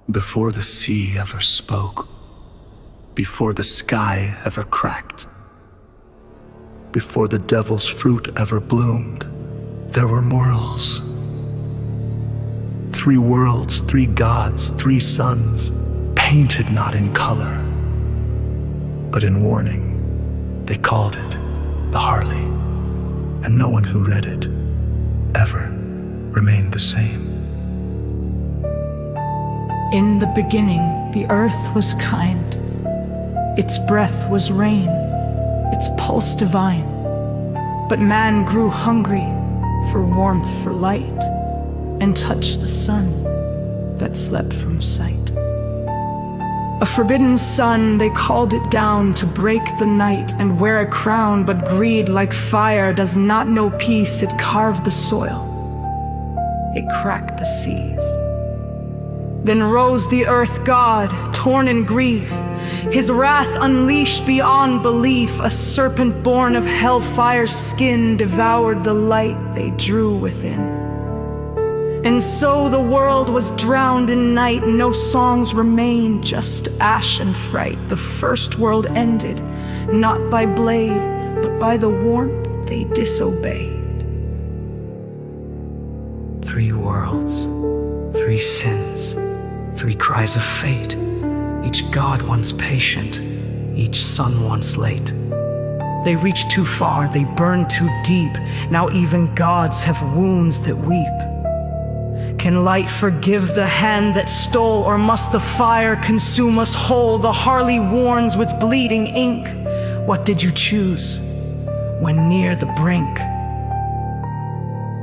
Before the sea ever spoke, before the sky ever cracked, before the devil's fruit ever bloomed, there were Murals. 3 worlds, 3 gods, 3 suns, painted not in color, but in warning. They called it the Harley, and no one who read it ever remained the same. In the beginning, the earth was kind. Its breath was rain, its pulse divine. But man grew hungry for warmth, for light, and touched the sun that slept from sight. A forbidden sun, they called it down to break the night and wear a crown, but greed like fire does not know peace. It carved the soil, it cracked the seas. Then rose the earth god, torn in grief, his wrath unleashed beyond belief. A serpent born of hellfire's skin devoured the light they drew within. And so the world was drowned in night. No songs remained, just ash and fright. The first world ended, not by blade, but by the warmth they disobeyed. 3 worlds, 3 sins, 3 cries of fate. Each god once patient, each sun once late. They reached too far, they burned too deep. Now even gods have wounds that weep. Can light forgive the hand that stole, or must the fire consume us whole? The Harley warns with bleeding ink. What did you choose when near the brink?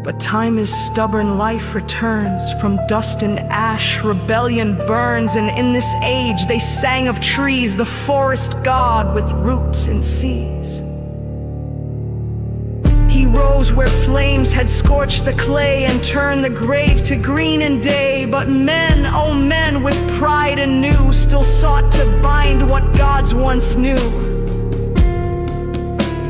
But time is stubborn, life returns. From dust and ash, rebellion burns. And in this age they sang of trees, the forest god with roots in seas. He rose where flames had scorched the clay and turned the grave to green and day. But men, oh men, with pride anew, still sought to bind what gods once knew.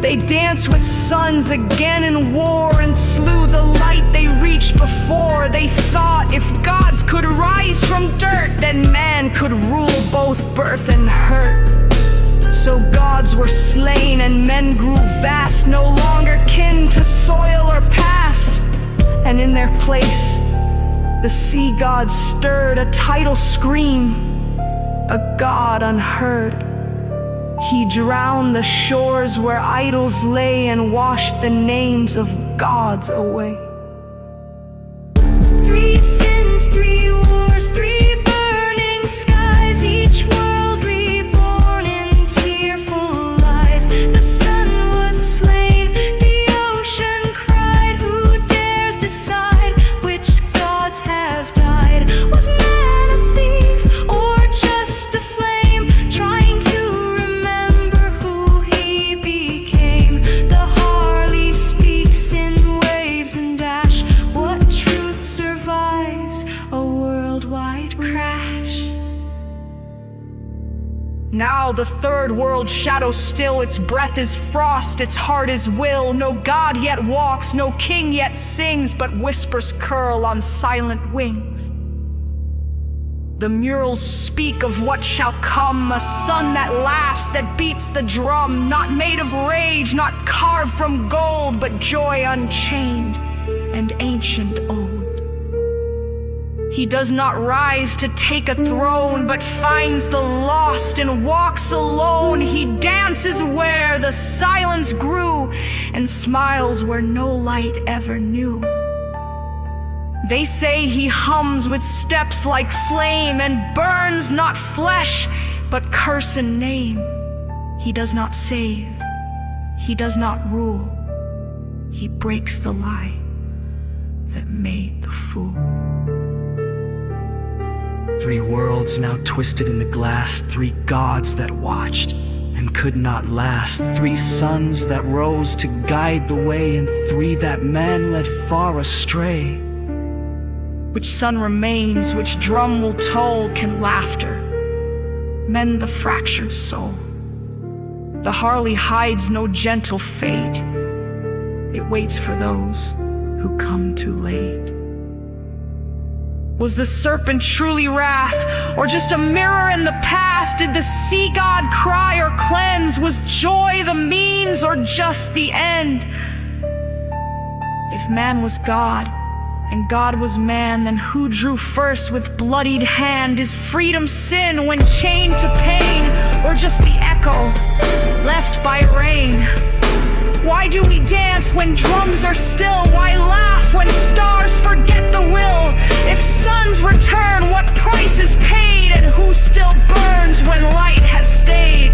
They danced with suns again in war and slew the light they reached before. They thought if gods could rise from dirt, then man could rule both birth and hurt. So gods were slain and men grew vast, no longer kin to soil or past. And in their place, the sea gods stirred a tidal scream, a god unheard. He drowned the shores where idols lay and washed the names of gods away. 3 sins, 3 wars, 3 burning skies, each world reborn in tearful lies. The sun was slain, the ocean cried. Who dares decide which gods have died? Was man a thief or just a flame, trying to remember who he became? The Harley speaks in waves and dash. What truth survives a worldwide crash? Now the third world shadows still. Its breath is frost, its heart is will. No god yet walks, no king yet sings, but whispers curl on silent wings. The murals speak of what shall come, a sun that laughs, that beats the drum, not made of rage, not carved from gold, but joy unchained and ancient old. He does not rise to take a throne, but finds the lost and walks alone. He dances where the silence grew and smiles where no light ever knew. They say he hums with steps like flame and burns not flesh, but curse and name. He does not save, he does not rule. He breaks the lie that made the fool. 3 worlds now twisted in the glass, 3 gods that watched and could not last, 3 suns that rose to guide the way, and 3 that man led far astray. Which sun remains, which drum will toll? Can laughter mend the fractured soul? The Harley hides no gentle fate. It waits for those who come too late. Was the serpent truly wrath, or just a mirror in the path? Did the sea god cry or cleanse? Was joy the means or just the end? If man was God, and God was man, then who drew first with bloodied hand? Is freedom sin when chained to pain, or just the echo left by rain? Why do we dance when drums are still? Why laugh when stars forget the will? If suns return, what price is paid? And who still burns when light has stayed?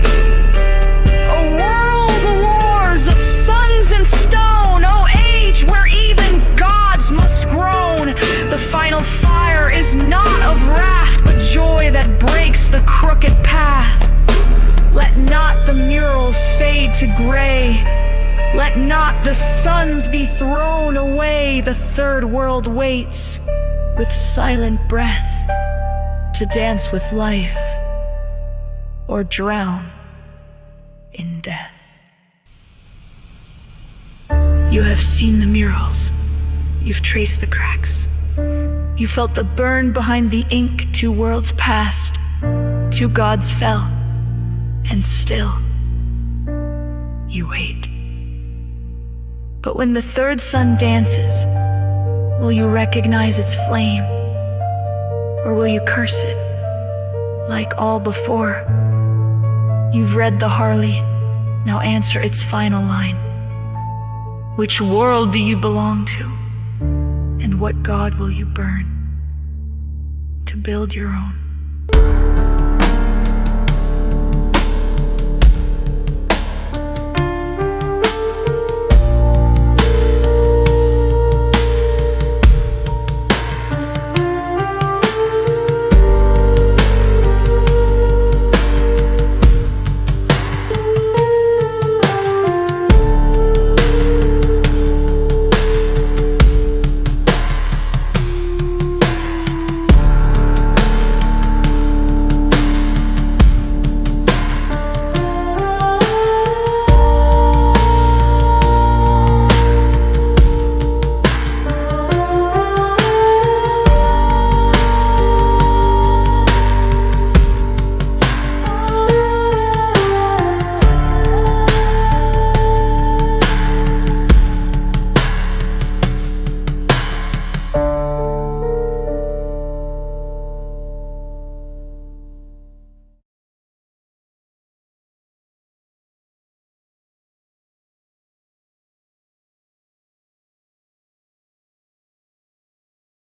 A world wars of suns and stone, oh age where even gods must groan. The final fire is not of wrath, but joy that breaks the crooked path. Let not the murals fade to gray. Let not the suns be thrown away. The third world waits with silent breath to dance with life or drown in death. You have seen the murals. You've traced the cracks. You felt the burn behind the ink. 2 worlds passed. 2 gods fell. And still, you wait. But when the third sun dances, will you recognize its flame? Or will you curse it, like all before? You've read the Harley, now answer its final line. Which world do you belong to? And what god will you burn to build your own?